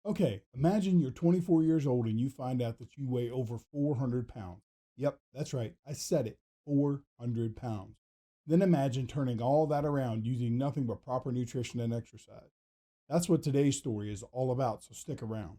Okay, imagine you're 24 years old and you find out that you weigh over 400 pounds. Yep, that's right. I said it, 400 pounds. Then imagine turning all that around using nothing but proper nutrition and exercise. That's what today's story is all about, so stick around.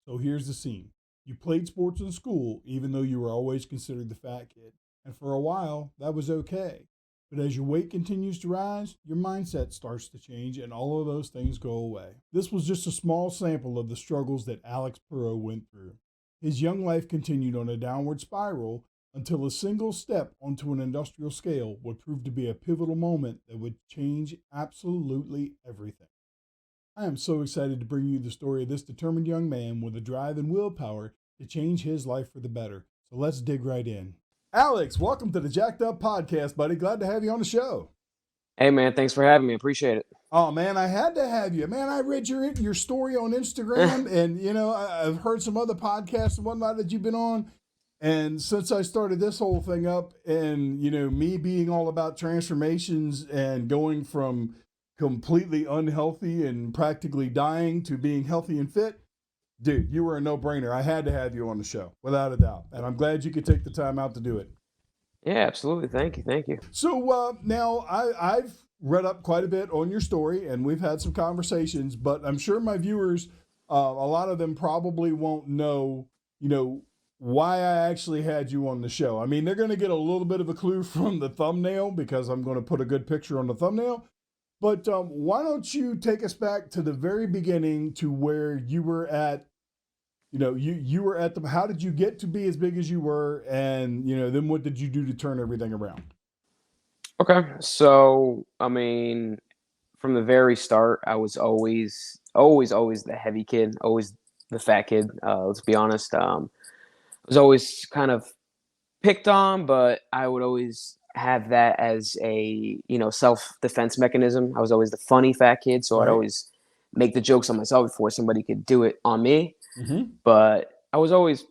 So here's the scene. You played sports in school, even though you were always considered the fat kid. And for a while, that was okay. But as your weight continues to rise, your mindset starts to change and all of those things go away. This was just a small sample of the struggles that Alex Porro went through. His young life continued on a downward spiral until a single step onto an industrial scale would prove to be a pivotal moment that would change absolutely everything. I am so excited to bring you the story of this determined young man with the drive and willpower to change his life for the better. So let's dig right in. Alex, welcome to the Jacked Up Podcast, buddy. Glad to have you on the show. Hey, man, thanks for having me. Appreciate it. Oh, man, I had to have you. Man, I read your story on Instagram, and, I've heard some other podcasts and whatnot that you've been on. And since I started this whole thing up and, me being all about transformations and going from completely unhealthy and practically dying to being healthy and fit, dude, you were a no-brainer. I had to have you on the show, without a doubt. And I'm glad you could take the time out to do it. Yeah, absolutely. Thank you. Thank you. So now I've read up quite a bit on your story, and we've had some conversations, but I'm sure my viewers, a lot of them probably won't know, why I actually had you on the show. I mean, they're going to get a little bit of a clue from the thumbnail because I'm going to put a good picture on the thumbnail. But why don't you take us back to the very beginning to where you were at, you were at how did you get to be as big as you were? And, then what did you do to turn everything around? Okay. So, I mean, from the very start, I was always the heavy kid, always the fat kid. Let's be honest. I was always kind of picked on, but I would always have that as a, self-defense mechanism. I was always the funny fat kid. So I'd Right. always make the jokes on myself before somebody could do it on me. Mm-hmm. But I was always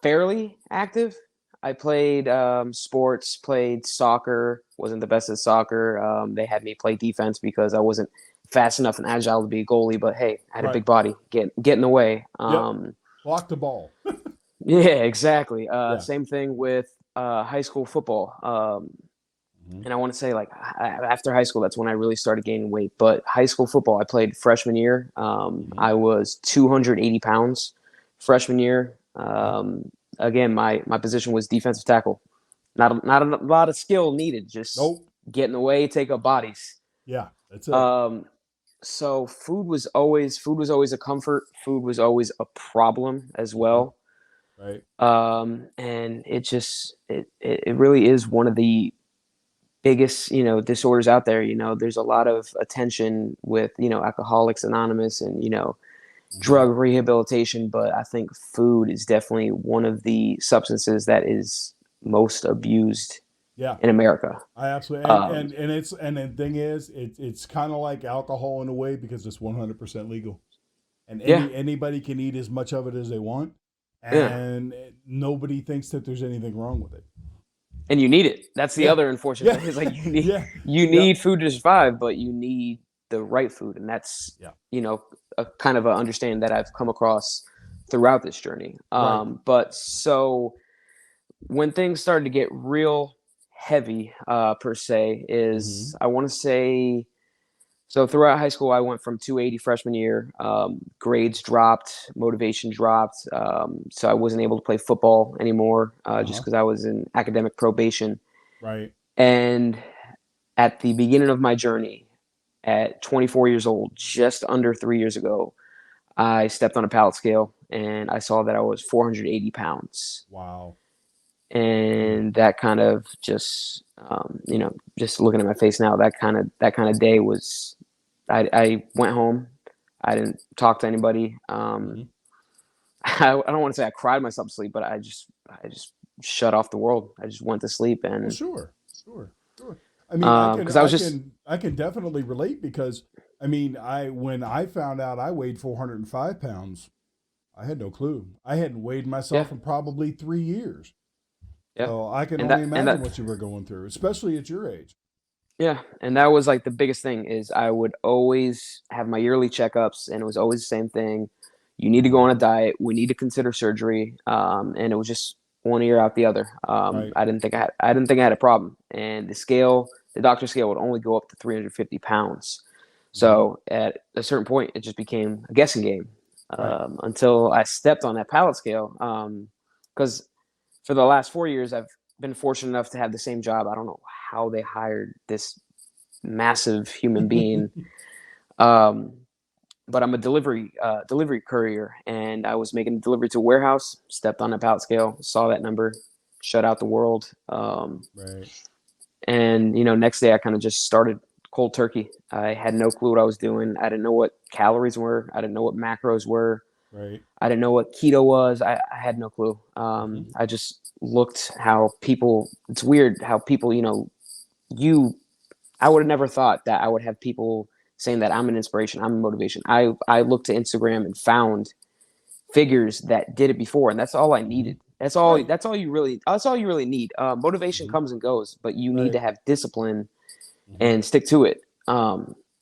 fairly active. I played sports, played soccer, wasn't the best at soccer. They had me play defense because I wasn't fast enough and agile to be a goalie, but hey, I had a Right. big body, get in the way. Yep. Block the ball. Yeah, exactly. Yeah. Same thing with high school football. And I want to say, like, after high school, that's when I really started gaining weight. But high school football, I played freshman year. I was 280 pounds freshman year. Again, my position was defensive tackle. Not a lot of skill needed. Just get in the way, take up bodies. Yeah, that's it. So food was always a comfort. Food was always a problem as well. Right. And it really is one of the biggest, disorders out there. There's a lot of attention with, Alcoholics Anonymous and, drug rehabilitation, but I think food is definitely one of the substances that is most abused in America. I absolutely, and the thing is, it's kind of like alcohol in a way because it's 100% legal, and anybody can eat as much of it as they want, and nobody thinks that there's anything wrong with it. And you need it. That's the other unfortunate thing. Is like you need food to survive, but you need the right food, and that's a kind of an understanding that I've come across throughout this journey. But so when things started to get real heavy, per se, is I want to say, so throughout high school, I went from 280 freshman year, grades dropped, motivation dropped. So I wasn't able to play football anymore, just because I was in academic probation. Right. And at the beginning of my journey, at 24 years old, just under 3 years ago, I stepped on a pallet scale and I saw that I was 480 pounds. Wow. And that kind of just, just looking at my face now, that kind of day was, I went home. I didn't talk to anybody. I don't want to say I cried myself to sleep, but I just shut off the world. I just went to sleep. And sure. I mean, I can definitely relate because I mean, when I found out I weighed 405 pounds, I had no clue. I hadn't weighed myself in probably 3 years. Yeah. So I can And only that, and imagine that, what you were going through, especially at your age. yeah. And that was like the biggest thing is I would always have my yearly checkups and it was always the same thing. You need to go Mhm. on a diet. We need to consider surgery. And it was just one ear out the other. Right. I didn't think I had a problem. And the doctor scale would only go up to 350 pounds. Mhm. So at a certain point, it just became a guessing game Right. until I stepped on that pallet scale. Because for the last 4 years, I've been fortunate enough to have the same job. I don't know how they hired this massive human being, um, but I'm a delivery courier, and I was making a delivery to a warehouse. Stepped on a pallet scale, saw that number, shut out the world. Right. And next day I kind of just started cold turkey. I had no clue what I was doing. I didn't know what calories were. I didn't know what macros were. Right. I didn't know what keto was. I had no clue. Mhm. I just looked how people. It's weird how people. You. I would have never thought that I would have people saying that I'm an inspiration. I'm a motivation. I looked to Instagram and found figures that did it before, and that's all I Mhm. needed. That's all. Right. That's all you really need. Motivation Mhm. comes and goes, but you need to Right. have discipline Mhm. and stick to it.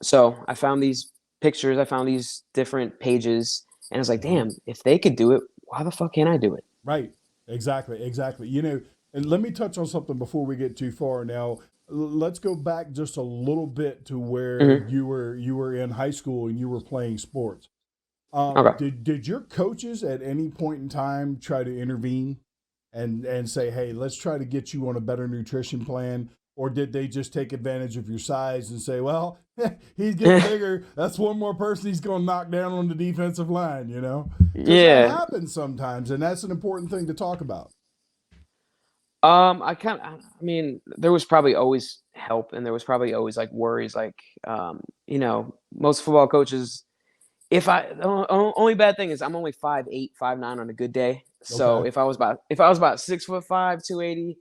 So I found these pictures, I found these different pages, and I was like, Mhm. damn, if they could do it, why the fuck can't I do it? Right. Exactly. Exactly. You know, and let me touch on something before we get too far. Now, let's go back just a little bit to where Mm-hmm. you were in high school and you were playing sports. Okay. Did your coaches at any point in time try to intervene and say, "Hey, let's try to get you on a better nutrition plan," or did they just take advantage of your size and say, "Well, he's getting bigger. That's one more person he's going to knock down on the defensive line," because that Yeah. happens sometimes, and that's an important thing to talk about. I mean, there was probably always help, and there was probably always like worries, like, most football coaches. If I the only bad thing is I'm only 5'8", 5'9" on a good day. So Okay. if I was about 6'5", 280,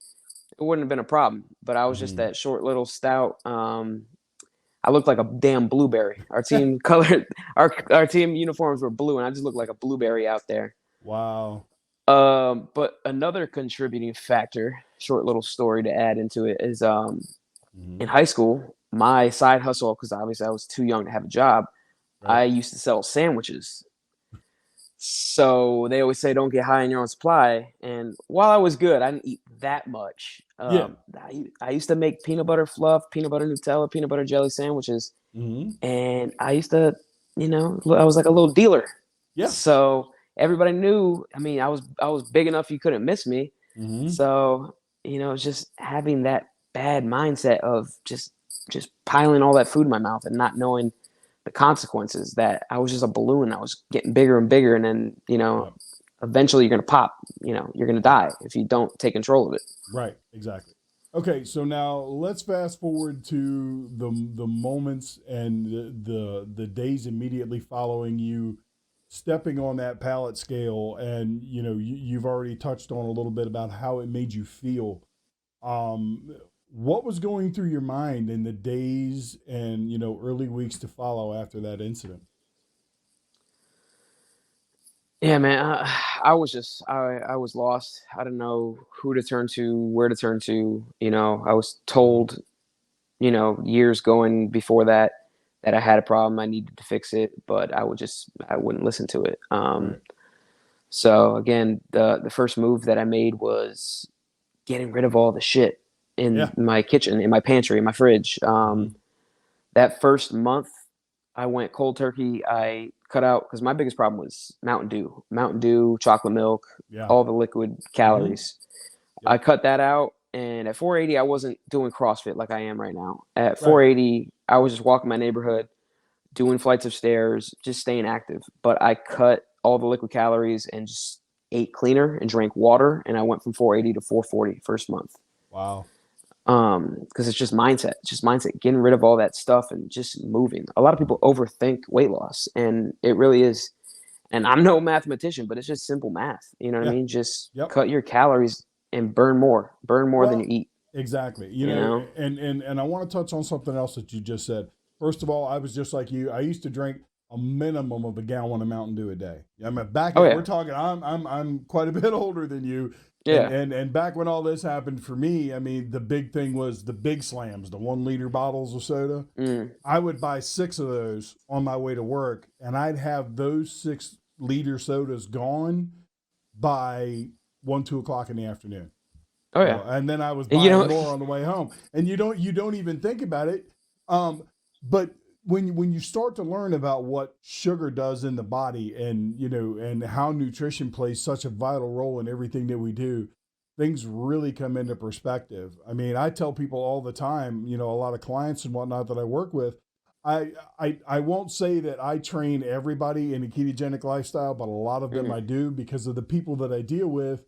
it wouldn't have been a problem. But I was just Hmm. that short little stout. I looked like a damn blueberry. Our team colored our team uniforms were blue, and I just looked like a blueberry out there. Wow. But another contributing factor, short little story to add into it, is in Hmm. high school, my side hustle, because obviously I was too young to have a job, I Right. used to sell sandwiches. So they always say don't get high on your own supply. And while I was good, I didn't eat that much. Yeah. I used to make peanut butter fluff, peanut butter Nutella, peanut butter jelly sandwiches, Hmm. and I used to, I was like a little dealer. Yeah. So everybody knew. I mean, I was big enough you couldn't miss me. Hmm. So it's just having that bad mindset of just piling all that food in my mouth and not knowing the consequences, that I was just a balloon. I was getting bigger and bigger, and then Yep. eventually you're gonna pop. You're gonna Yep. die if you don't take control of it. Right, exactly. Okay, so now let's fast forward to the moments and the days immediately following you stepping on that pallet scale, and you've already touched on a little bit about how it made you feel. What was going through your mind in the days and early weeks to follow after that incident? Yeah, man. I was lost. I didn't know who to turn to, where to turn to. I was Hmm. told, years going before that, that I had a problem, I needed to fix it, but I wouldn't listen to it. Right. So again, the first move that I made was getting rid of all the shit in Yeah. my kitchen, in my pantry, in my fridge. Hmm. That first month, I went cold turkey. I cut out, because my biggest problem was Mountain Dew, chocolate milk, Yeah. all the liquid Hmm. calories. I Yep. cut that out, and at 480, I wasn't doing CrossFit like I am right now. At Right. 480, I was just walking my neighborhood, doing flights of stairs, just staying active. But I cut all the liquid calories and just ate cleaner and drank water, and I went from 480 to 440 first month. Wow. Because it's just mindset, getting rid of all that stuff and just moving. A lot of people overthink weight loss, and it really is. And I'm no mathematician, but it's just simple math. You know what I Yeah. mean? Just Yep. cut your calories and burn more than you Well, eat. exactly. You know? And I want to touch on something else that you just said. First of all, I was just like you. I used to drink a minimum of a gallon of Mountain Dew a day. I mean, Oh we're yeah. talking. I'm quite a bit older than you, Yeah. And back when all this happened for me, I mean, the big thing was the big slams, the 1 liter bottles of soda. I would buy 6 of those on my way to work, and I'd have those 6 liter sodas gone by 1, 2 o'clock in the afternoon. Oh yeah. And then I was buying more on the way home. And you don't even think about it. But when you start to learn about what sugar does in the body, and and how nutrition plays such a vital role in everything that we do, things really come into perspective. I mean, I tell people all the time, a lot of clients and whatnot that I work with, I won't say that I train everybody in a ketogenic lifestyle, but a lot of them I do, because of the people that I deal with.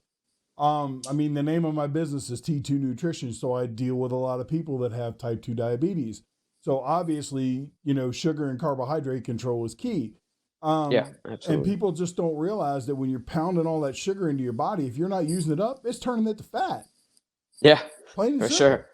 I mean, the name of my business is T2 Nutrition, so I deal with a lot of people that have type 2 diabetes. So obviously, sugar and carbohydrate control is key. Yeah, absolutely. And people just don't realize that when you're pounding all that sugar into your body, if you're not using it up, it's turning it to fat. Yeah, plain and for simple. sure.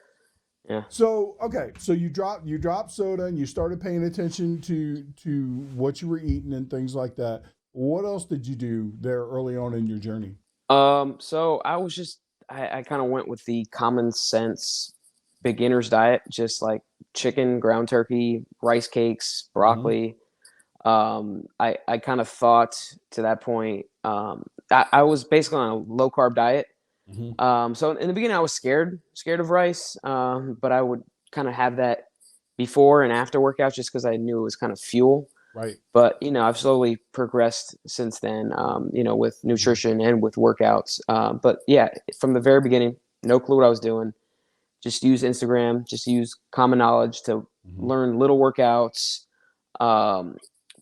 Yeah. So, okay. So you dropped soda, and you started paying attention to what you were eating and things like that. What else did you do there early on in your journey? So I was just, I kind of went with the common sense beginner's diet, just like chicken, ground turkey, rice cakes, broccoli. I kind of thought to that point, I was basically on a low carb diet. So in the beginning I was scared of rice. But I would kind of have that before and after workouts, just because I knew it was kind of fuel. Right. But, I've slowly progressed since then, with nutrition and with workouts. But yeah, from the very beginning, no clue what I was doing. Just use Instagram, just use common knowledge to learn little workouts.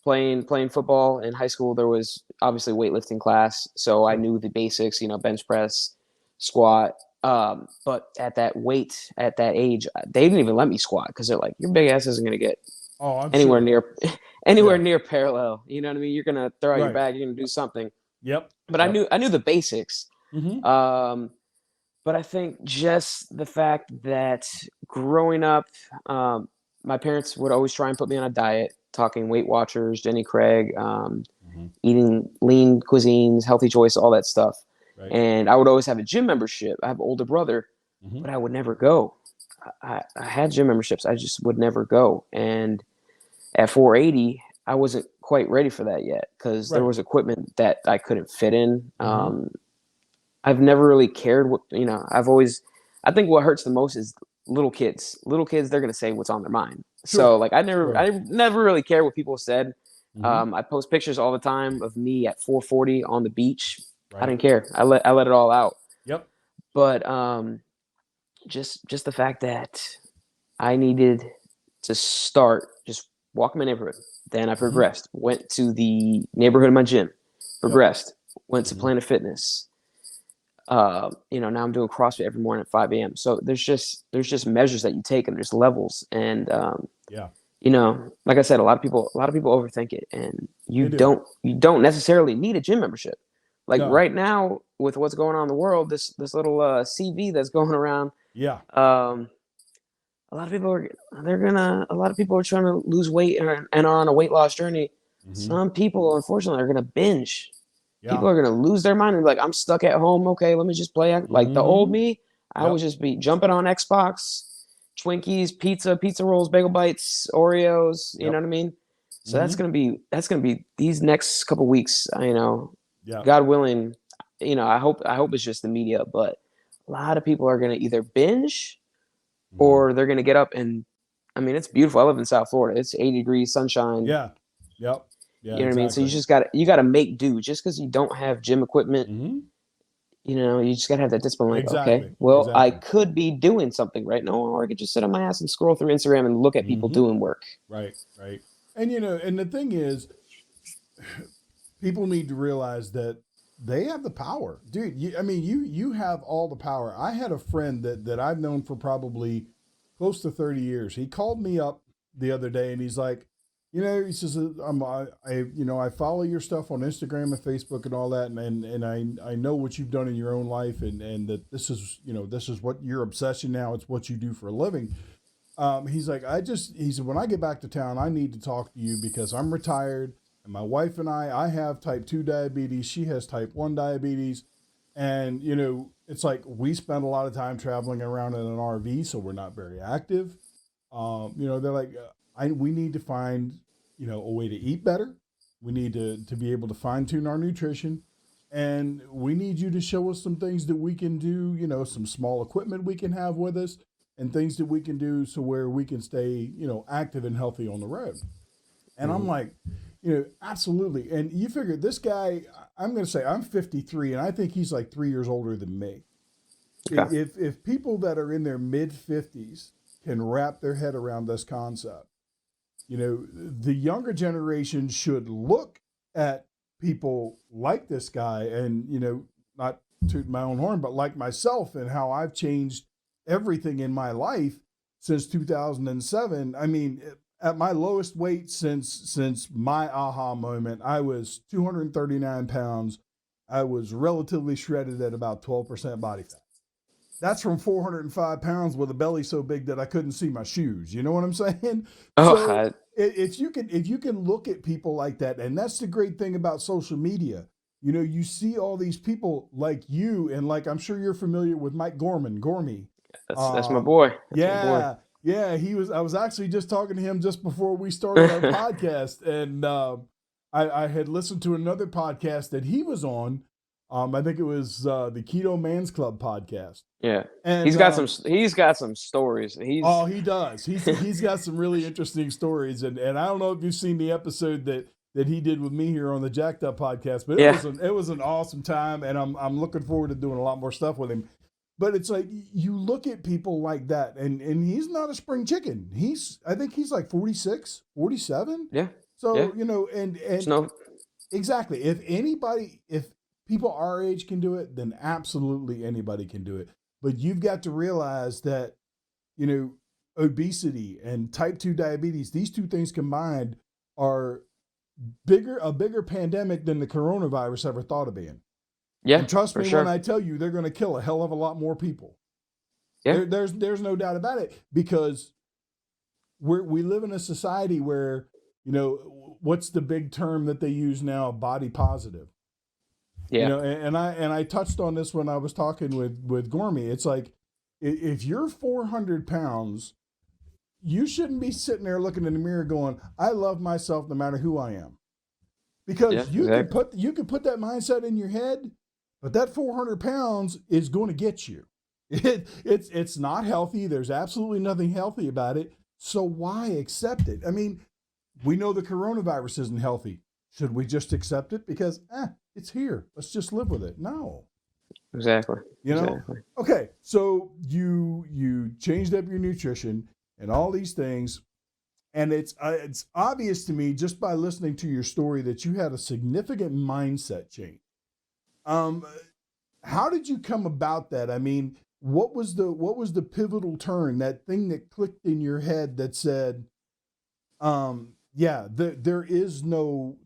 Playing football in high school, there was obviously weightlifting class. So I knew the basics, bench press, squat. But at that age, they didn't even let me squat, because they're like, your big ass isn't going to get anywhere near parallel. You know what I mean? You're going to throw out your bag, you're going to do something. Yep. But I knew the basics. But I think just the fact that growing up, my parents would always try and put me on a diet, talking Weight Watchers, Jenny Craig, eating lean cuisines, healthy choice, all that stuff. Right. And I would always have a gym membership. I have an older brother, but I would never go. I had gym memberships. I just would never go. And at 480, I wasn't quite ready for that yet, because there was equipment that I couldn't fit in. I've never really cared what, I think what hurts the most is little kids. Little kids, they're going to say what's on their mind. Sure. So like, I never really cared what people said. I post pictures all the time of me at 440 on the beach. Right. I didn't care. I let it all out. Yep. But just the fact that I needed to start just walking my neighborhood. Then I progressed, went to the neighborhood of my gym, progressed, went to Planet Fitness. Now I'm doing CrossFit every morning at 5 a.m. So there's just measures that you take, and there's levels. And, like I said, a lot of people overthink it, and you don't necessarily need a gym membership. Like right now with what's going on in the world, this little CV that's going around. Yeah. A lot of people are trying to lose weight and are on a weight loss journey. Some people, unfortunately, are going to binge. Yeah. People are going to lose their mind and be like, I'm stuck at home. Okay, let me just play. Like the old me, I would just be jumping on Xbox, Twinkies, pizza rolls, bagel bites, Oreos. You know what I mean? So that's going to be these next couple weeks, God willing, I hope it's just the media, but a lot of people are going to either binge or they're going to get up and, it's beautiful. I live in South Florida. It's 80 degrees, sunshine. Yeah. Yep. Yeah, you know what I mean? So you got to make do. Just because you don't have gym equipment, you just got to have that discipline. Like, okay, well, I could be doing something right now, or I could just sit on my ass and scroll through Instagram and look at people doing work. Right. And, and the thing is, people need to realize that they have the power. Dude, you have all the power. I had a friend that I've known for probably close to 30 years. He called me up the other day, and he's like, he says, I follow your stuff on Instagram and Facebook and all that. And I know what you've done in your own life, and that this is what your obsession now. It's what you do for a living. He's like, he said, when I get back to town, I need to talk to you, because I'm retired, and my wife and I have type 2 diabetes. She has type 1 diabetes. And, you know, it's like we spend a lot of time traveling around in an RV, so we're not very active. You know, they're like, we need to find, you know, a way to eat better. We need to be able to fine tune our nutrition. And we need you to show us some things that we can do, you know, some small equipment we can have with us and things that we can do so where we can stay, you know, active and healthy on the road. And I'm like, you know, absolutely. And you figure this guy, I'm going to say I'm 53 and I think he's like 3 years older than me. Okay. If people that are in their mid 50s can wrap their head around this concept, you know, the younger generation should look at people like this guy and, you know, not toot my own horn, but like myself and how I've changed everything in my life since 2007. I mean, at my lowest weight since my aha moment, I was 239 pounds. I was relatively shredded at about 12% body fat. That's from 405 pounds with a belly so big that I couldn't see my shoes. You know what I'm saying? So if you can look at people like that, and that's the great thing about social media. You know, you see all these people like you, and like I'm sure you're familiar with Mike Gormy. That's my boy. My boy. Yeah. I was actually just talking to him just before we started our podcast, and I had listened to another podcast that he was on. I think it was the Keto Man's Club podcast. Yeah, and he's got some stories. He does. He's got some really interesting stories, and I don't know if you've seen the episode that he did with me here on the Jacked Up podcast, but it was an awesome time, and I'm looking forward to doing a lot more stuff with him. But it's like you look at people like that, and he's not a spring chicken. I think he's like 46, 47. Yeah. So you know, and exactly. If people our age can do it, then absolutely anybody can do it. But you've got to realize that, you know, obesity and type 2 diabetes, these two things combined are a bigger pandemic than the coronavirus ever thought of being. Yeah. And trust me when I tell you, they're going to kill a hell of a lot more people. Yeah. There's no doubt about it, because we live in a society where, you know, what's the big term that they use now? Body positive. Yeah. You know, and I touched on this when I was talking with Gormy. It's like, if you're 400 pounds, you shouldn't be sitting there looking in the mirror going, I love myself no matter who I am. Because you could put that mindset in your head, but that 400 pounds is going to get you. It's not healthy. There's absolutely nothing healthy about it. So why accept it? I mean, we know the coronavirus isn't healthy. Should we just accept it because it's here? Let's just live with it. No. Exactly. You know? Exactly. Okay. So you changed up your nutrition and all these things, and it's obvious to me just by listening to your story that you had a significant mindset change. How did you come about that? I mean, what was the pivotal turn, that thing that clicked in your head that said, there is no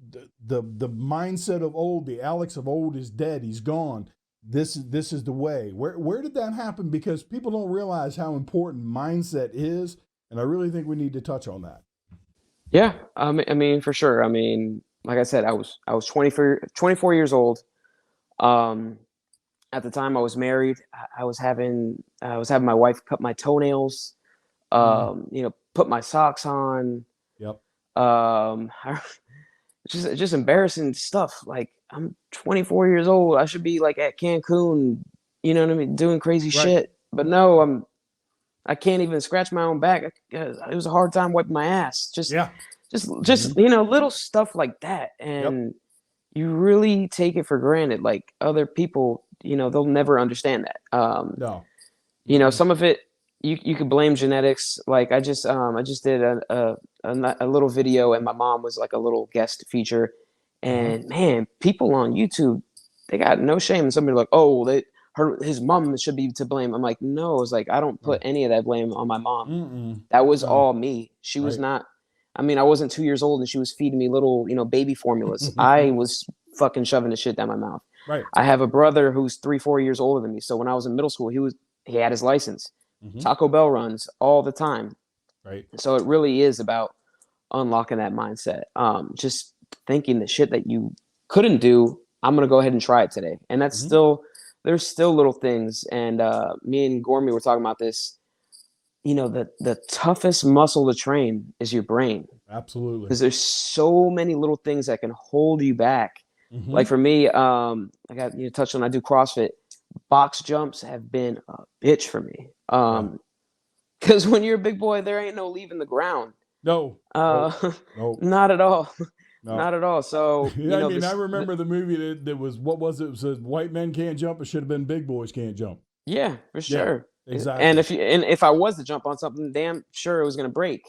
the mindset of old, the Alex of old is dead. He's gone. This is the way. Where did that happen? Because people don't realize how important mindset is, and I really think we need to touch on that. Yeah, I mean, for sure. I mean, like I said, I was 24 years old. At the time I was married. I was having my wife cut my toenails, you know, put my socks on. Yep. Just embarrassing stuff. Like, I'm 24 years old. I should be like at Cancun, you know what I mean, doing crazy shit. But no, I can't even scratch my own back. It was a hard time wiping my ass. Just you know, little stuff like that. And you really take it for granted. Like, other people, you know, they'll never understand that. No. You know, some of it you could blame genetics. Like, I just did a little video, and my mom was like a little guest feature. And man, people on YouTube, they got no shame. And somebody like, oh, his mom should be to blame. I'm like, no, it's like, I don't put any of that blame on my mom. That was all me. She was not. I mean, I wasn't 2 years old and she was feeding me little, you know, baby formulas. I was fucking shoving the shit down my mouth. Right. I have a brother who's 3-4 years older than me. So when I was in middle school, he had his license. Taco Bell runs all the time. Right. So it really is about unlocking that mindset. Just thinking the shit that you couldn't do, I'm going to go ahead and try it today. And that's still there's still little things. And me and Gormy were talking about this. The toughest muscle to train is your brain. Absolutely. Because there's so many little things that can hold you back. Mm-hmm. Like for me, I got touched on. I do CrossFit. Box jumps have been a bitch for me. Because when you're a big boy, there ain't no leaving the ground. No. Not at all. No. Not at all. So I remember the movie that was, what was it? It says white men can't jump. It should have been big boys can't jump. Yeah, for sure. Yeah, exactly. And if I was to jump on something, damn sure it was gonna break.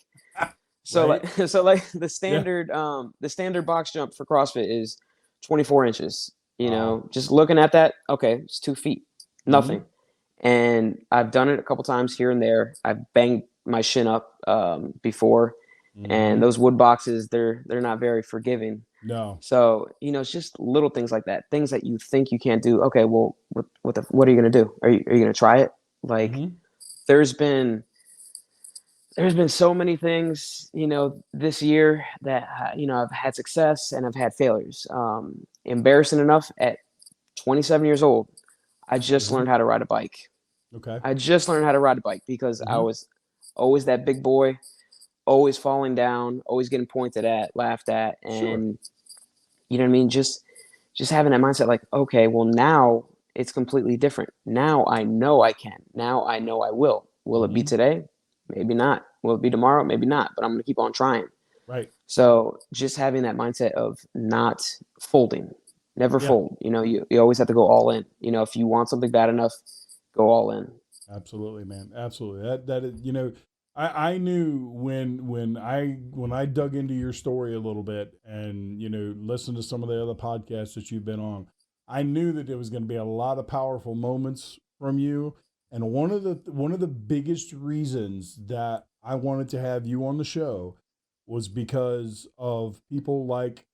So right? the standard box jump for CrossFit is 24 inches. Just looking at that, okay, it's 2 feet, nothing. Mm-hmm. And I've done it a couple times here and there. I've banged my shin up before, mm-hmm. and those wood boxes, they're not very forgiving. No. So it's just little things like that, things that you think you can't do. Okay, well, what are you gonna do? Are you gonna try it? Like, mm-hmm. There's been so many things, this year that, I've had success and I've had failures. Embarrassing enough, at 27 years old, I just mm-hmm. learned how to ride a bike. Okay. I just learned how to ride a bike because mm-hmm. I was always that big boy, always falling down, always getting pointed at, laughed at. And sure. You know what I mean? Just having that mindset, like, okay, well, now it's completely different. Now I know I can. Now I know I will. Will mm-hmm. it be today? Maybe not. Will it be tomorrow? Maybe not. But I'm going to keep on trying. Right. So just having that mindset of not folding, never fold. You always have to go all in. If you want something bad enough, go all in. Absolutely, man. Absolutely. That is, I knew when I dug into your story a little bit and, listened to some of the other podcasts that you've been on, I knew that there was going to be a lot of powerful moments from you. And one of the biggest reasons that I wanted to have you on the show was because of people like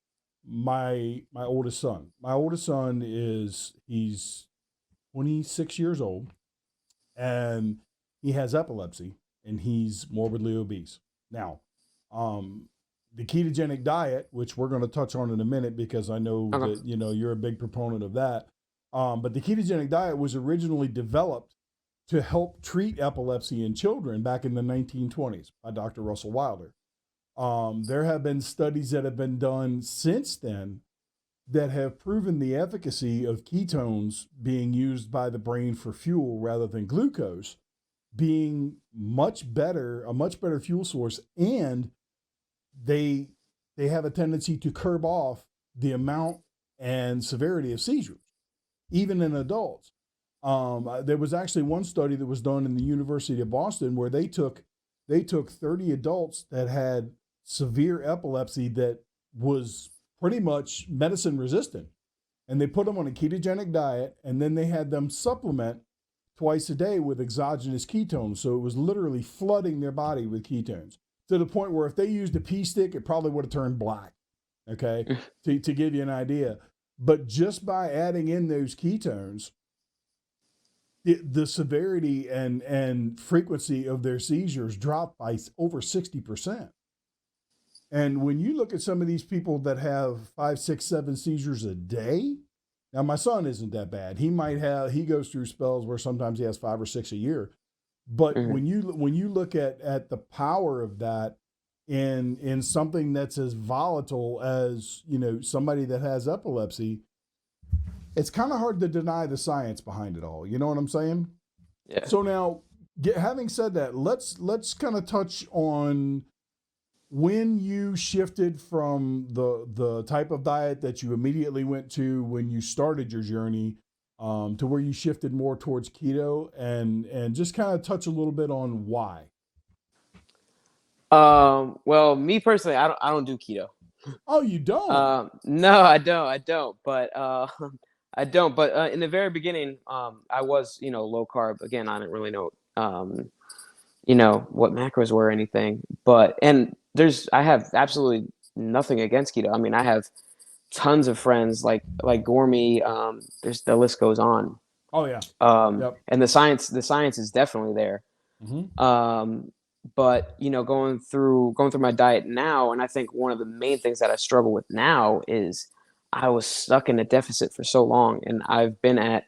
my oldest son. My oldest son he's 26 years old, and he has epilepsy, and he's morbidly obese. Now, the ketogenic diet, which we're going to touch on in a minute because I know okay. that you're a big proponent of that. But the ketogenic diet was originally developed to help treat epilepsy in children back in the 1920s by Dr. Russell Wilder. There have been studies that have been done since then that have proven the efficacy of ketones being used by the brain for fuel rather than glucose being a much better fuel source, and they have a tendency to curb off the amount and severity of seizures, even in adults. There was actually one study that was done in the University of Boston where they took 30 adults that had severe epilepsy that was pretty much medicine resistant, and they put them on a ketogenic diet, and then they had them supplement twice a day with exogenous ketones. So it was literally flooding their body with ketones to the point where if they used a pea stick, it probably would have turned black. Okay, to give you an idea. But just by adding in those ketones, the severity and frequency of their seizures dropped by over 60%. And when you look at some of these people that have 5, 6, 7 seizures a day, now my son isn't that bad. He goes through spells where sometimes he has 5 or 6 a year. But mm-hmm. when you look at the power of that in something that's as volatile as, somebody that has epilepsy, it's kind of hard to deny the science behind it all. You know what I'm saying? Yeah. So now, having said that, let's kind of touch on when you shifted from the type of diet that you immediately went to when you started your journey to where you shifted more towards keto, and just kind of touch a little bit on why. Well, me personally, I don't do keto. Oh, you don't? No, I don't. But I don't. But in the very beginning, I was, low carb. Again, I didn't really know, what macros were or anything. But I have absolutely nothing against keto. I mean, I have tons of friends like Gormy. The list goes on. Oh yeah. Yep. And the science is definitely there. Mm-hmm. But going through my diet now, and I think one of the main things that I struggle with now is I was stuck in a deficit for so long, and I've been at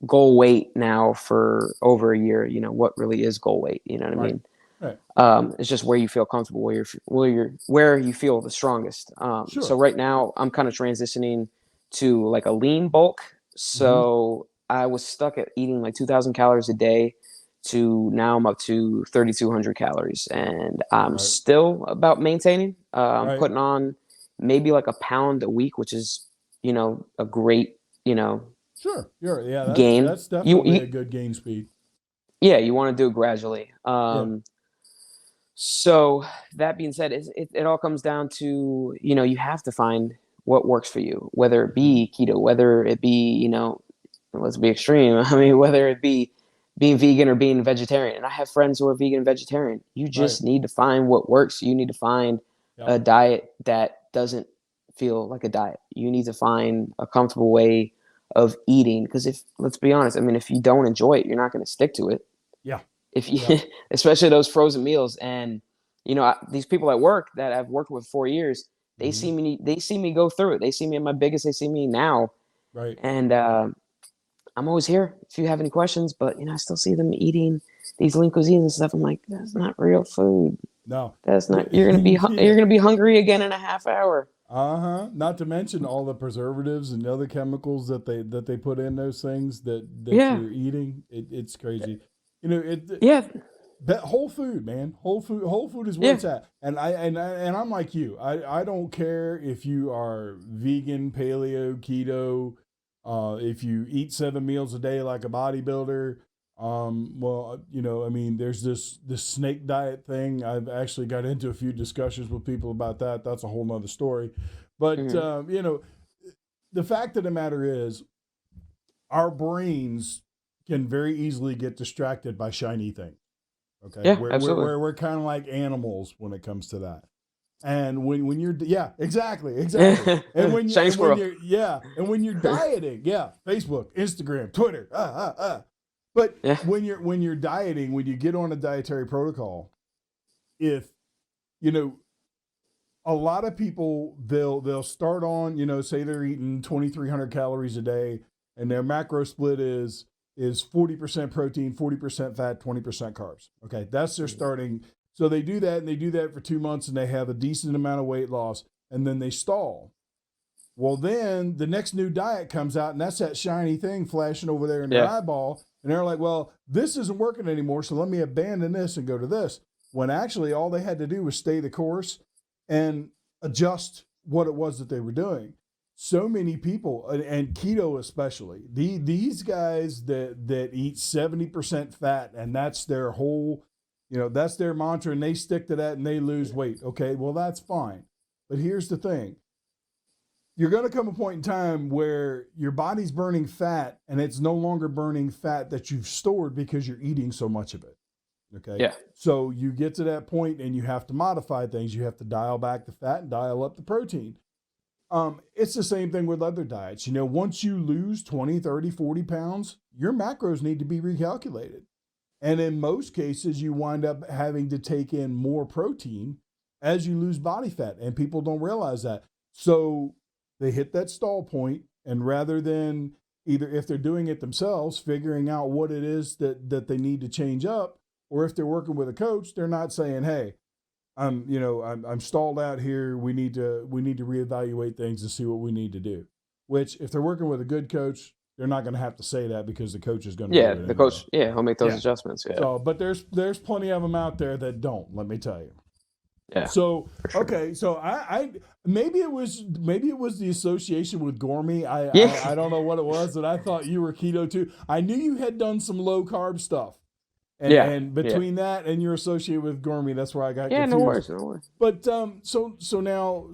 goal weight now for over a year. You know, what really is goal weight? You know what I mean? Right. It's just where you feel comfortable, where you feel the strongest. Sure. So right now I'm kind of transitioning to like a lean bulk. So I was stuck at eating like 2,000 calories a day to now I'm up to 3,200 calories, and I'm still about maintaining. I'm putting on maybe like a pound a week, which is, you know, a great, you know, Sure. Yeah. gain. That's definitely a good gain speed. Yeah, you want to do it gradually. So that being said, it all comes down to, you know, you have to find what works for you, whether it be keto, whether it be, you know, let's be extreme. I mean, whether it be being vegan or being vegetarian. And I have friends who are vegan and vegetarian. You just need to find what works. You need to find a diet that doesn't feel like a diet. You need to find a comfortable way of eating. Because let's be honest, I mean, if you don't enjoy it, you're not going to stick to it. Yeah. If you, especially those frozen meals, and you know, these people at work that I've worked with 4 years, they see me go through it. They see me at my biggest. They see me now, and I'm always here if you have any questions. But you know, I still see them eating these lean cuisines and stuff. I'm like, that's not real food. No, that's not. You're gonna be you're gonna be hungry again in a half hour. Not to mention all the preservatives and other chemicals that they put in those things that you're eating. It's crazy. You know, that whole food, man. Whole food is where it's at. And I'm like you. I don't care if you are vegan, paleo, keto, if you eat 7 meals a day like a bodybuilder. Well, you know, I mean, there's this snake diet thing. I've actually got into a few discussions with people about that. That's a whole nother story. But you know, the fact of the matter is, our brains can very easily get distracted by shiny things. Okay. Yeah, absolutely. We're kind of like animals when it comes to that. And when you're, exactly. And when you're dieting, Facebook, Instagram, Twitter, But when you're dieting, when you get on a dietary protocol, if, you know, a lot of people, they'll start on, you know, say they're eating 2,300 calories a day and their macro split is 40% protein, 40% fat, 20% carbs. Okay. That's their starting. So they do that, and they do that for 2 months, and they have a decent amount of weight loss, and then they stall. Well, then the next new diet comes out, and that's that shiny thing flashing over there in their eyeball. And they're like, well, this isn't working anymore, so let me abandon this and go to this. When actually all they had to do was stay the course and adjust what it was that they were doing. So many people, and keto especially, these guys that eat 70% fat, and that's their whole, you know, that's their mantra, and they stick to that and they lose weight. Okay, well, that's fine. But here's the thing. You're going to come a point in time where your body's burning fat, and it's no longer burning fat that you've stored because you're eating so much of it. Okay. Yeah. So you get to that point and you have to modify things. You have to dial back the fat and dial up the protein. It's the same thing with other diets. You know, once you lose 20, 30, 40 pounds, your macros need to be recalculated. And in most cases, you wind up having to take in more protein as you lose body fat, and people don't realize that. So they hit that stall point, and rather than either, if they're doing it themselves, figuring out what it is that they need to change up, or if they're working with a coach, they're not saying, hey, I'm stalled out here. We need to reevaluate things and see what we need to do. Which, if they're working with a good coach, they're not going to have to say that because the coach is going to do it. The coach, he'll make those adjustments. Yeah. So, but there's plenty of them out there that don't. Let me tell you. Yeah. So okay, so I maybe it was the association with Gourmet. I don't know what it was, but I thought you were keto too. I knew you had done some low carb stuff. And between that and you're associated with Gourmet, that's where I got confused. No worries. But so now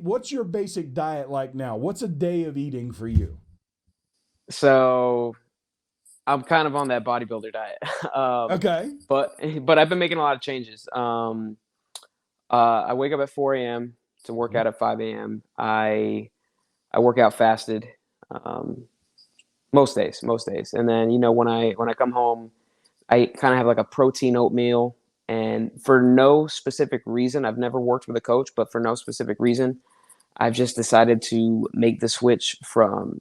what's your basic diet like now? What's a day of eating for you? So I'm kind of on that bodybuilder diet. Okay. But I've been making a lot of changes. I wake up at 4 a.m. to work out at 5 a.m. I work out fasted most days. And then, you know, when I come home, I kind of have like a protein oatmeal, and for no specific reason, I've never worked with a coach, but for no specific reason, I've just decided to make the switch from,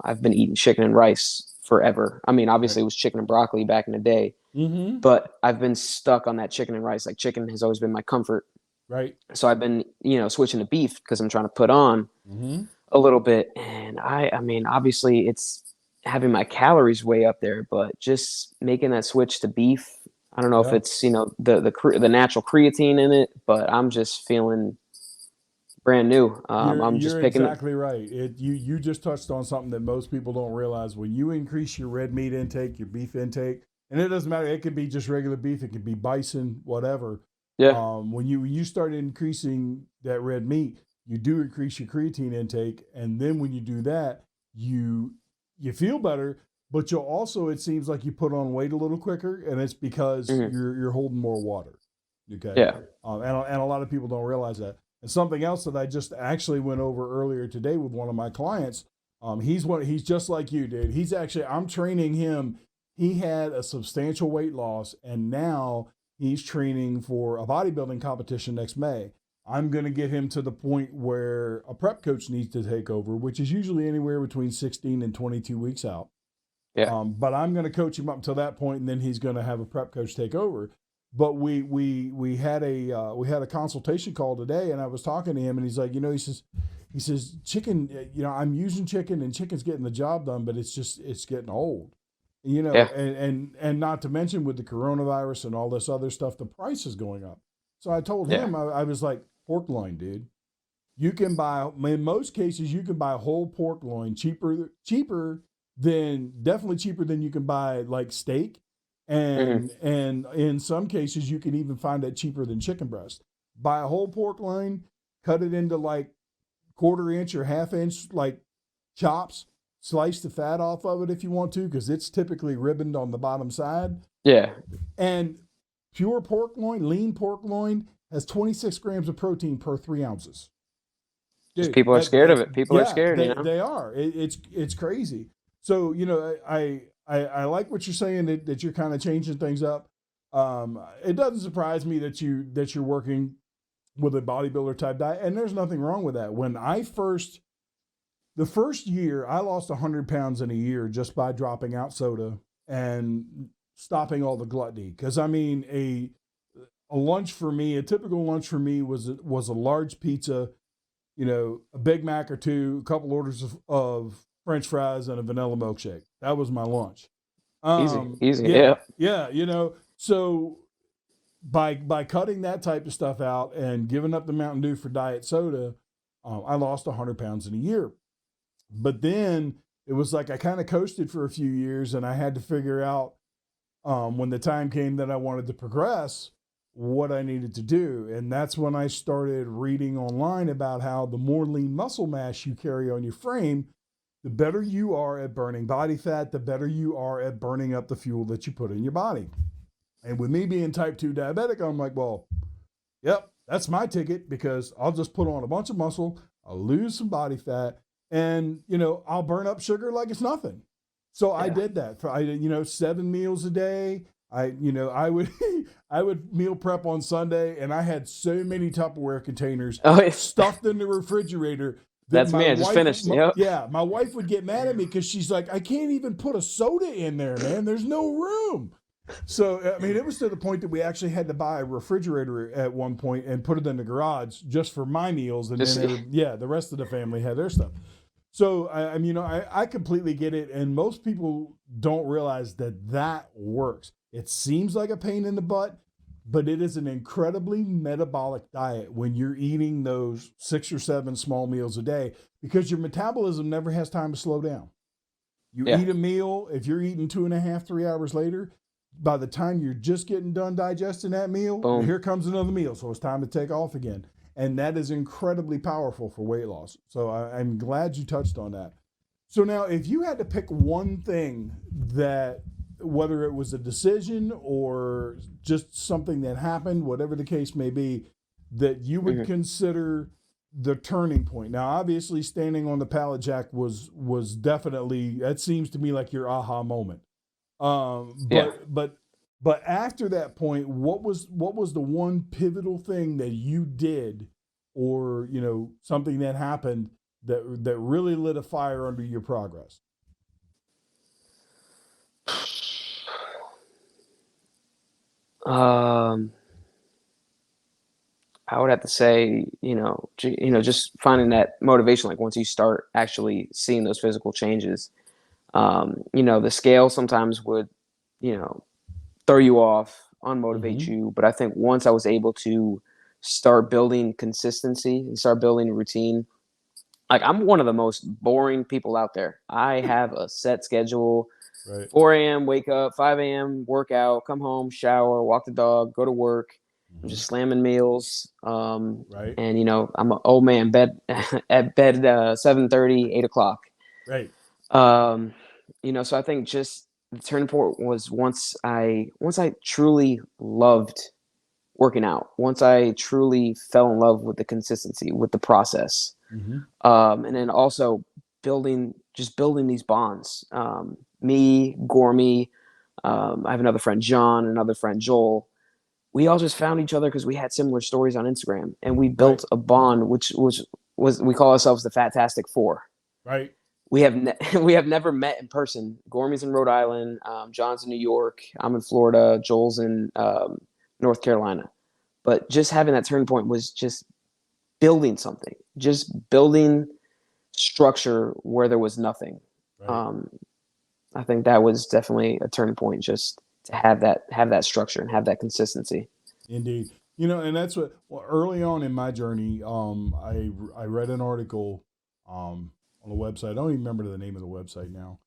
I've been eating chicken and rice forever. I mean, obviously Right. it was chicken and broccoli back in the day, Mm-hmm. but I've been stuck on that chicken and rice. Like chicken has always been my comfort. Right. So I've been, switching to beef because I'm trying to put on Mm-hmm. a little bit. And I mean, obviously it's having my calories way up there, but just making that switch to beef. I don't know if Yeah. it's, the natural creatine in it, but I'm just feeling brand new. I'm just You're picking it. exactly right. You just touched on something that most people don't realize. When you increase your red meat intake, your beef intake, and it doesn't matter, it could be just regular beef, it could be bison, whatever. Yeah. When you start increasing that red meat, you do increase your creatine intake, and then when you do that, you feel better, but you'll also, it seems like you put on weight a little quicker, and it's because Mm-hmm. you're holding more water. Okay. Yeah. And a lot of people don't realize that. And something else that I just actually went over earlier today with one of my clients, he's just like you, dude. I'm training him. He had a substantial weight loss, and now he's training for a bodybuilding competition next May. I'm going to get him to the point where a prep coach needs to take over, which is usually anywhere between 16 and 22 weeks out. Yeah. But I'm going to coach him up until that point, and then he's going to have a prep coach take over. But we had a consultation call today, and I was talking to him, and he's like, he says chicken, I'm using chicken, and chicken's getting the job done, but it's getting old, Yeah. and not to mention with the coronavirus and all this other stuff, the price is going up. So I told Yeah. him, I was like, pork loin, dude. You can buy, in most cases, you can buy whole pork loin definitely cheaper than you can buy like steak. Mm-hmm. And in some cases, you can even find it cheaper than chicken breast. Buy a whole pork loin, cut it into like 1/4 inch or 1/2 inch, like chops, slice the fat off of it if you want to, because it's typically ribboned on the bottom side. Yeah. And pure pork loin, lean pork loin, has 26 grams of protein per 3 ounces. Just Dude, people are scared of it. People are scared, they are. It's crazy. So I like what you're saying, that you're kind of changing things up. It doesn't surprise me that you're working with a bodybuilder type diet, and there's nothing wrong with that. The first year, I lost 100 pounds in a year just by dropping out soda and stopping all the gluttony. Because I mean, a lunch for me, a typical lunch for me was a large pizza, a Big Mac or two, a couple orders of French fries, and a vanilla milkshake. That was my lunch. Easy. Yeah. Yeah. So by cutting that type of stuff out and giving up the Mountain Dew for diet soda, I lost 100 pounds in a year. But then it was like I kind of coasted for a few years, and I had to figure out, when the time came that I wanted to progress, what I needed to do. And that's when I started reading online about how the more lean muscle mass you carry on your frame, the better you are at burning body fat, the better you are at burning up the fuel that you put in your body. And with me being type 2 diabetic, I'm like, well, yep, that's my ticket, because I'll just put on a bunch of muscle, I'll lose some body fat, and, I'll burn up sugar like it's nothing. So I did that for 7 meals a day. I would I would meal prep on Sunday, and I had so many Tupperware containers stuffed in the refrigerator. That's me. I just finished. Yep. Yeah, my wife would get mad at me because she's like, I can't even put a soda in there, man. There's no room. So I mean, it was to the point that we actually had to buy a refrigerator at one point and put it in the garage just for my meals, and then the rest of the family had their stuff. So I completely get it, and most people don't realize that works. It seems like a pain in the butt, but it is an incredibly metabolic diet when you're eating those 6 or 7 small meals a day, because your metabolism never has time to slow down. You eat a meal, if you're eating 2.5, 3 hours later, by the time you're just getting done digesting that meal, Boom. Here comes another meal. So it's time to take off again. And that is incredibly powerful for weight loss. So I'm glad you touched on that. So now, if you had to pick one thing that, whether it was a decision or just something that happened, whatever the case may be, that you would consider the turning point. Now, obviously, standing on the pallet jack was definitely, that seems to me like your aha moment. But after that point, what was the one pivotal thing that you did, or something that happened that really lit a fire under your progress? Um, I would have to say, just finding that motivation. Like once you start actually seeing those physical changes, the scale sometimes would, you know, throw you off, unmotivate Mm-hmm. you. But I think once I was able to start building consistency and start building a routine, like I'm one of the most boring people out there. I have a set schedule. Right. 4 a.m. wake up, 5 a.m. workout, come home, shower, walk the dog, go to work. I'm Mm-hmm. just slamming meals. Right. And I'm an old man bed at bed 7:30, 8 o'clock. Right. Um, so I think just the turning point was once I truly loved working out, once I truly fell in love with the consistency, with the process, Mm-hmm. and then also building these bonds. Me, Gormy, I have another friend, John, another friend, Joel. We all just found each other because we had similar stories on Instagram, and we Right. built a bond, which was we call ourselves the Fantastic Four. Right. We have never met in person. Gormy's in Rhode Island, John's in New York, I'm in Florida, Joel's in North Carolina. But just having that turning point was just building something, just building structure where there was nothing. Right. Um, I think that was definitely a turning point, just to have that structure and have that consistency. Indeed. And that's early on in my journey, I read an article on the website. I don't even remember the name of the website now,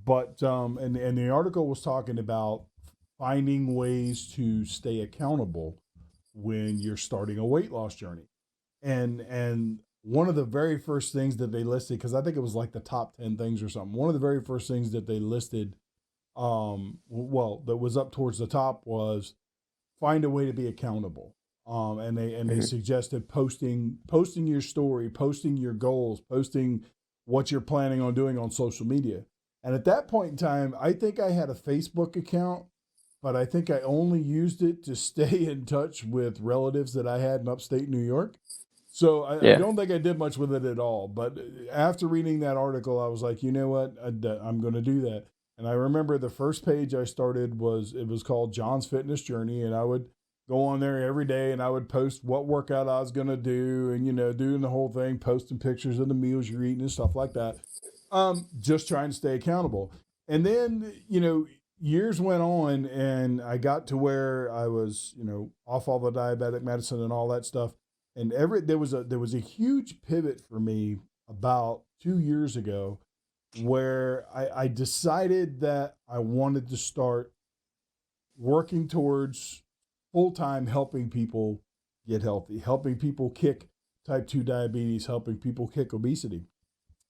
but and the article was talking about finding ways to stay accountable when you're starting a weight loss journey. And one of the very first things that they listed, because I think it was like the top 10 things or something, one of the very first things that they listed, that was up towards the top, was find a way to be accountable. And they Mhm. suggested posting your story, posting your goals, posting what you're planning on doing on social media. And at that point in time, I think I had a Facebook account, but I think I only used it to stay in touch with relatives that I had in upstate New York. So I Yeah. don't think I did much with it at all. But after reading that article, I was like, you know what? I'm going to do that. And I remember the first page I started was called John's Fitness Journey, and I would go on there every day and I would post what workout I was going to do, and doing the whole thing, posting pictures of the meals you're eating and stuff like that. Just trying to stay accountable. And then years went on, and I got to where I was off all the diabetic medicine and all that stuff, and there was a huge pivot for me about 2 years ago, where I decided that I wanted to start working towards full time helping people get healthy, helping people kick type 2 diabetes, helping people kick obesity.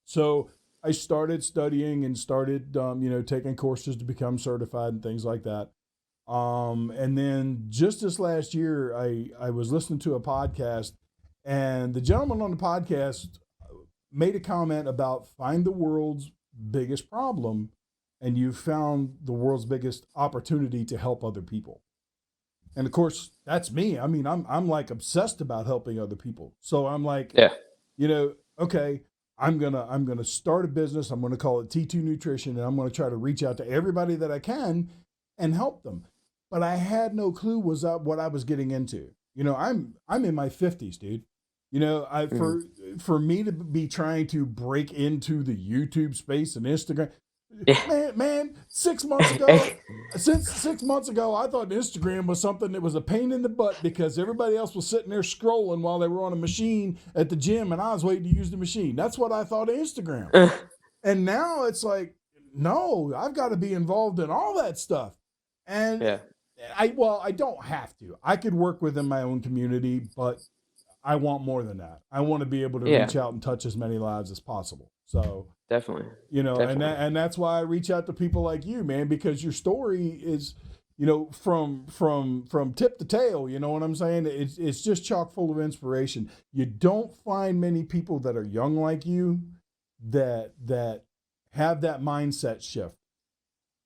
So I started studying and started, taking courses to become certified and things like that. And then just this last year, I was listening to a podcast, and the gentleman on the podcast made a comment about find the world's biggest problem, and you found the world's biggest opportunity to help other people. And of course, that's me. I mean, I'm like obsessed about helping other people. So I'm like, Yeah. okay, I'm gonna start a business. I'm gonna call it T2 Nutrition, and I'm gonna try to reach out to everybody that I can and help them. But I had no clue was what I was getting into. I'm in my 50s, dude. I Mhm. for me to be trying to break into the YouTube space and Instagram, Yeah. man, 6 months ago, since 6 months ago, I thought Instagram was something that was a pain in the butt because everybody else was sitting there scrolling while they were on a machine at the gym, and I was waiting to use the machine. That's what I thought of Instagram. And now it's like, no, I've got to be involved in all that stuff. And Yeah. I don't have to. I could work within my own community, but I want more than that. I want to be able to Yeah. reach out and touch as many lives as possible. So, Definitely. and Definitely. that's why I reach out to people like you, man, because your story is, from tip to tail. You know what I'm saying? It's just chock full of inspiration. You don't find many people that are young like you that have that mindset shift.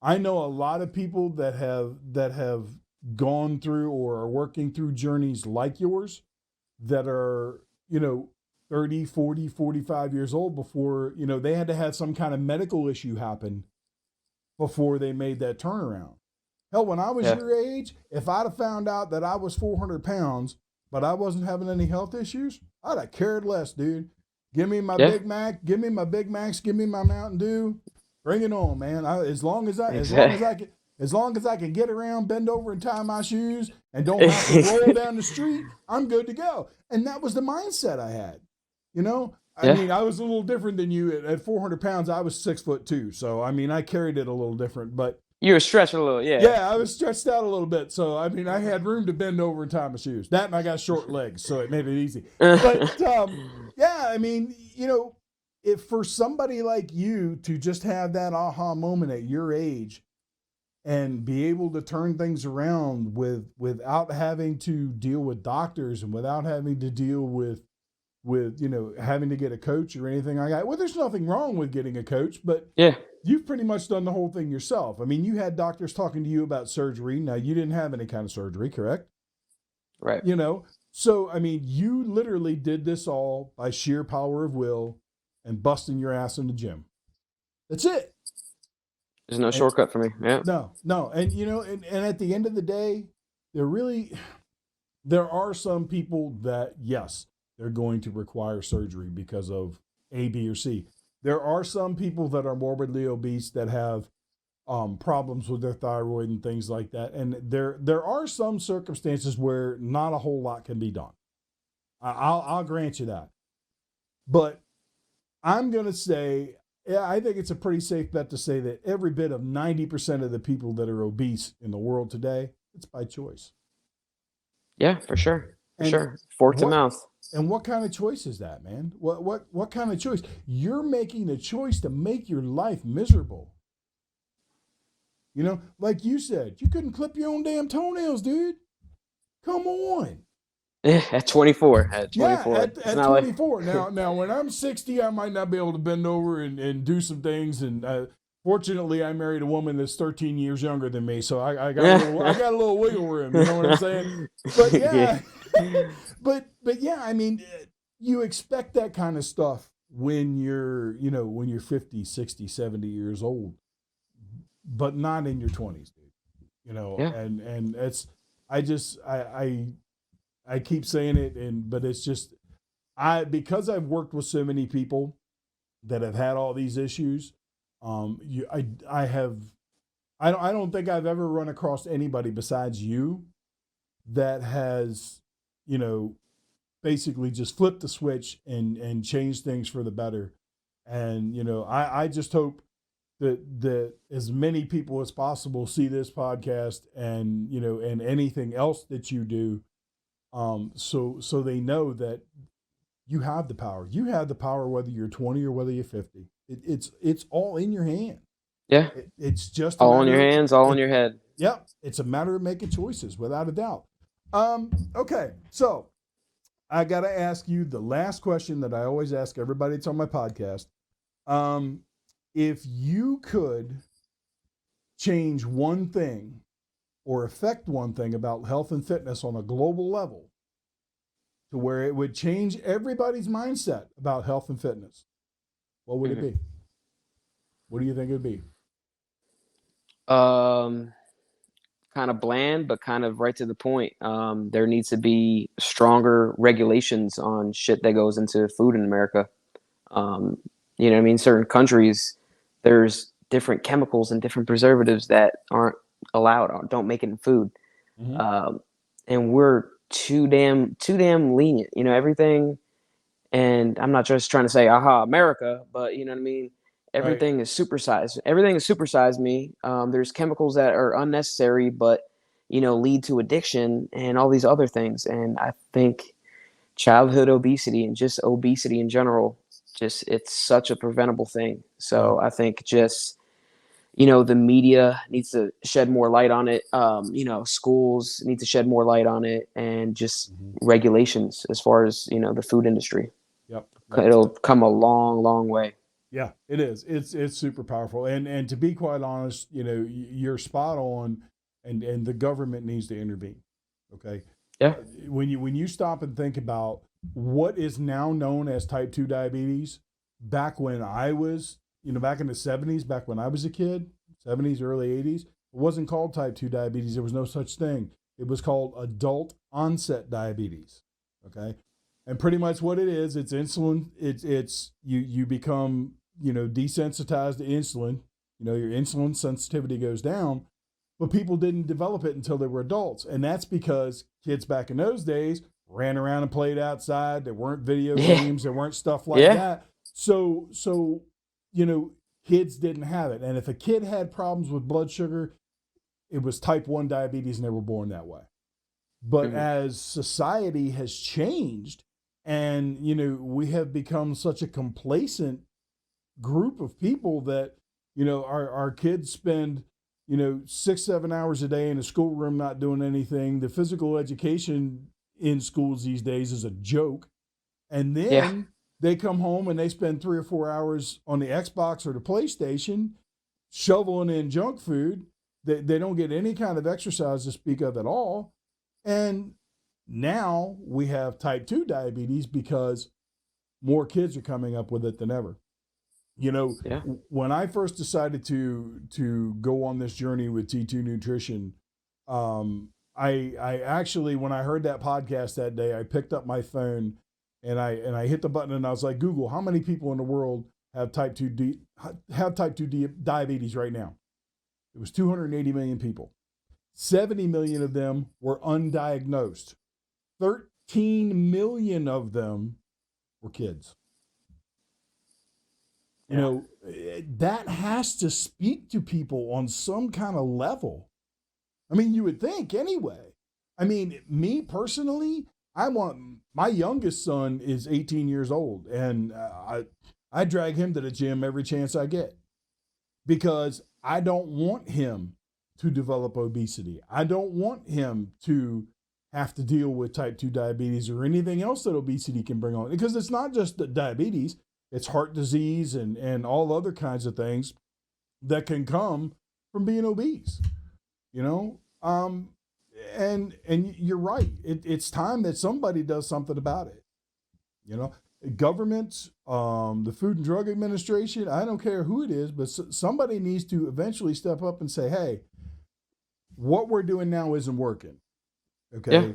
I know a lot of people that have gone through or are working through journeys like yours that are, 30, 40, 45 years old before, they had to have some kind of medical issue happen before they made that turnaround. Hell, when I was your age, if I'd have found out that I was 400 pounds, but I wasn't having any health issues, I'd have cared less, dude. Give me my Big Mac, give me my Big Macs, give me my Mountain Dew. Bring it on, man. As long as I can get around, bend over and tie my shoes and don't have to roll down the street, I'm good to go. And that was the mindset I had. You know, I mean, I was a little different than you. At 400 pounds, I was 6'2". So, I mean, I carried it a little different, but you were stretching a little, yeah. Yeah, I was stretched out a little bit. So, I mean, I had room to bend over and tie my shoes. That and I got short legs, so it made it easy. But, yeah, I mean, you know, if for somebody like you to just have that aha moment at your age and be able to turn things around without having to deal with doctors and without having to deal with, you know, having to get a coach or anything like that. Well, there's nothing wrong with getting a coach, but you've pretty much done the whole thing yourself. I mean, you had doctors talking to you about surgery. Now, you didn't have any kind of surgery, correct? Right. You know, so, I mean, you literally did this all by sheer power of will and busting your ass in the gym. That's it. There's no shortcut for me. Yeah. No. And, you know, and at the end of the day, there are some people that, yes, they're going to require surgery because of A, B, or C. There are some people that are morbidly obese that have problems with their thyroid and things like that. And there are some circumstances where not a whole lot can be done. I'll grant you that. But I'm going to say, I think it's a pretty safe bet to say that every bit of 90% of the people that are obese in the world today, it's by choice. Yeah, for sure. Sure. Fork to mouth. And what kind of choice is that, man? What kind of choice? You're making a choice to make your life miserable. You know, like you said, you couldn't clip your own damn toenails, dude. Come on. At 24. At 24. Yeah, at 24. Like... Now, when I'm 60, I might not be able to bend over and do some things. And fortunately, I married a woman that's 13 years younger than me, so I got a little wiggle room. You know what I'm saying? But yeah, but yeah, I mean, you expect that kind of stuff when you're 50, 60, 70 years old, but not in your 20s, dude. You know, and it's I keep saying it, but it's just because I've worked with so many people that have had all these issues. I don't think I've ever run across anybody besides you that has, you know, basically just flipped the switch and changed things for the better. And, you know, I just hope that as many people as possible see this podcast and, you know, and anything else that you do. So they know that you have the power. You have the power whether you're 20 or whether you're 50. It's all in your hand. Yeah. It's just all in your hands, all in your head. Yep. It's a matter of making choices without a doubt. Okay. So I got to ask you the last question that I always ask everybody that's on my podcast. If you could change one thing or affect one thing about health and fitness on a global level to where it would change everybody's mindset about health and fitness, what would it be? What do you think it would be? Kind of bland, but kind of right to the point. There needs to be stronger regulations on shit that goes into food in America. You know what I mean? Certain countries, there's different chemicals and different preservatives that aren't allowed or don't make it in food. And we're too damn lenient, you know, everything. And I'm not just trying to say, aha, America, but you know what I mean? Everything is supersized. Everything is supersized me. There's chemicals that are unnecessary, but, you know, lead to addiction and all these other things. And I think childhood obesity and just obesity in general, it's such a preventable thing. So I think just, you know, the media needs to shed more light on it. You know, schools need to shed more light on it, and just regulations as far as, you know, the food industry. Yep. It'll come a long, long way. Yeah, it is. It's super powerful. And to be quite honest, you know, you're spot on, and the government needs to intervene. Okay. Yeah. When you stop and think about what is now known as type 2 diabetes, back when I was, you know, back in the 70s, back when I was a kid, 70s, early 80s, It wasn't called type 2 diabetes. There was no such thing. It was called adult onset diabetes. Okay. And pretty much what it is, it's insulin. It's you become, desensitized to insulin. Your insulin sensitivity goes down, but people didn't develop it until they were adults. And that's because kids back in those days ran around and played outside. There weren't video games. There weren't stuff like that. So, kids didn't have it. And if a kid had problems with blood sugar, it was type 1 diabetes and they were born that way. But as society has changed and, we have become such a complacent group of people that, our kids spend, 6-7 hours a day in a schoolroom not doing anything. The physical education in schools these days is a joke. And then they come home and they spend 3 or 4 hours on the Xbox or the PlayStation shoveling in junk food. They don't get any kind of exercise to speak of at all. And now we have type 2 diabetes because more kids are coming up with it than ever. When I first decided to go on this journey with T2 Nutrition, I actually, when I heard that podcast that day, I picked up my phone and I hit the button and I was like, Google, how many people in the world have type 2 diabetes right now? It was 280 million people. 70 million of them were undiagnosed. 13 million of them were kids. That has to speak to people on some kind of level. I mean, you would think anyway. I mean, me personally, my youngest son is 18 years old, and I drag him to the gym every chance I get because I don't want him to develop obesity. I don't want him to have to deal with type 2 diabetes or anything else that obesity can bring on, because it's not just the diabetes, it's heart disease and all other kinds of things that can come from being obese, and you're right. It's time that somebody does something about it. Governments, the Food and Drug Administration, I don't care who it is, but somebody needs to eventually step up and say, hey, what we're doing now isn't working. Okay. Yeah,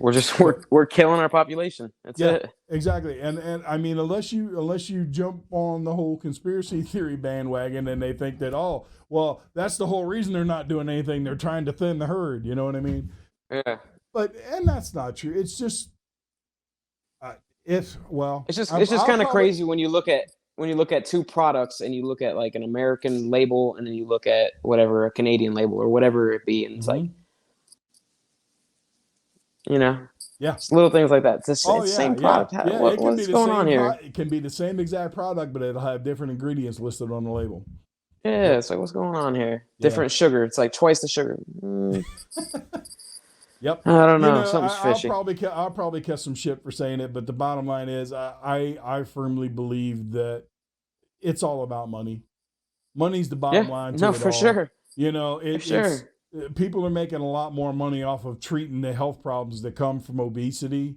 we're killing our population. That's it. Exactly. And I mean, unless you jump on the whole conspiracy theory bandwagon and they think that, oh, well, that's the whole reason they're not doing anything. They're trying to thin the herd. You know what I mean? Yeah. And that's not true. It's just, it's just kind of crazy when you look at two products and you look at like an American label and then you look at whatever a Canadian label or whatever it be, and it's like, it's little things like that. It's the same product. What's going on here? It can be the same exact product, but it'll have different ingredients listed on the label. Yeah, it's like, what's going on here? Different sugar. It's like twice the sugar. Yep. I don't know. Something's fishy. I'll probably catch some shit for saying it, but the bottom line is I firmly believe that it's all about money. Money's the bottom line to it for all. Sure. It's people are making a lot more money off of treating the health problems that come from obesity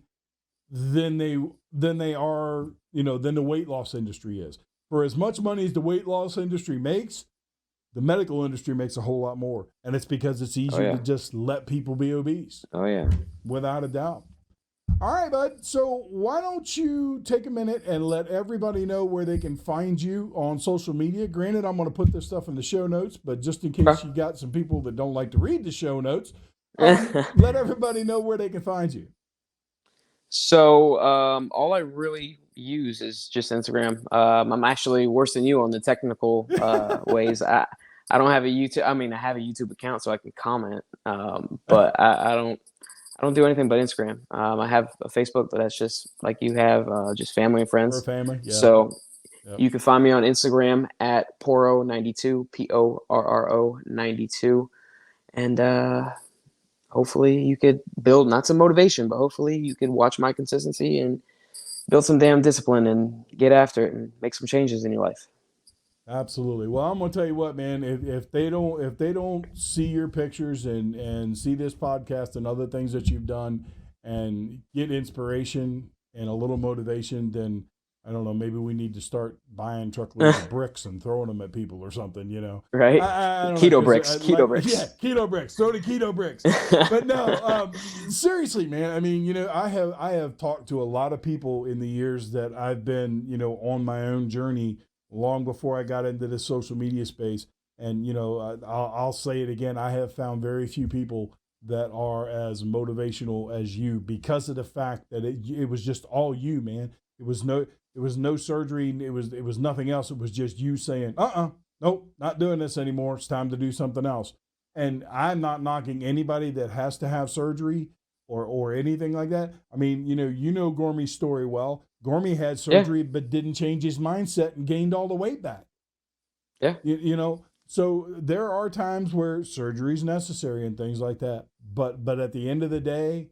than they are, than the weight loss industry is. For as much money as the weight loss industry makes, the medical industry makes a whole lot more. And it's because it's easier to just let people be obese. Oh, yeah. Without a doubt. All right, bud. So why don't you take a minute and let everybody know where they can find you on social media? Granted, I'm going to put this stuff in the show notes, but just in case you got some people that don't like to read the show notes, let everybody know where they can find you. So all I really use is just Instagram. I'm actually worse than you on the technical ways. I don't have a YouTube. I mean, I have a YouTube account so I can comment, but I don't do anything but Instagram. I have a Facebook, but that's just like you have, just family and friends. For family, yeah. So you can find me on Instagram at Porro92, Porro 92, and hopefully you could build not some motivation, but hopefully you could watch my consistency and build some damn discipline and get after it and make some changes in your life. Absolutely. Well, I'm gonna tell you what, man. If they don't see your pictures and see this podcast and other things that you've done and get inspiration and a little motivation, then I don't know, maybe we need to start buying truckloads of bricks and throwing them at people or something, you know? Right. I don't keto know, bricks. Keto bricks. Yeah, keto bricks. Throw the keto bricks. But no, seriously, man. I mean, you know, I have talked to a lot of people in the years that I've been, you know, on my own journey long before I got into the social media space. And, you know, I'll say it again. I have found very few people that are as motivational as you because of the fact that it was just all you, man. It was no surgery. It was nothing else. It was just you saying, nope, not doing this anymore. It's time to do something else. And I'm not knocking anybody that has to have surgery or anything like that. I mean, you know Gormy's story well. Gormy had surgery, but didn't change his mindset and gained all the weight back. Yeah. You know, so there are times where surgery is necessary and things like that. But at the end of the day,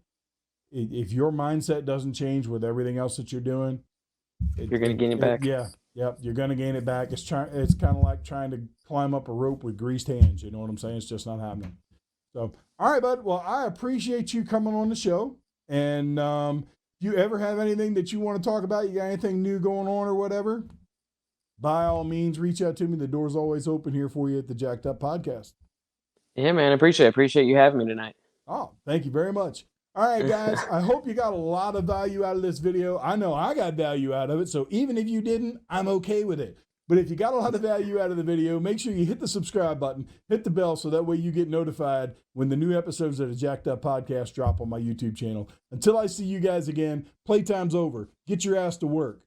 if your mindset doesn't change with everything else that you're doing, you're going to gain it back. Yeah, you're going to gain it back. It's kind of like trying to climb up a rope with greased hands. You know what I'm saying? It's just not happening. So, all right, bud. Well, I appreciate you coming on the show. And if you ever have anything that you want to talk about, you got anything new going on or whatever, by all means, reach out to me. The door's always open here for you at the Jacked Up Podcast. Yeah, man. I appreciate you having me tonight. Oh, thank you very much. All right, guys, I hope you got a lot of value out of this video. I know I got value out of it, so even if you didn't, I'm okay with it. But if you got a lot of value out of the video, make sure you hit the subscribe button, hit the bell, so that way you get notified when the new episodes of the Jacked Up Podcast drop on my YouTube channel. Until I see you guys again, playtime's over. Get your ass to work.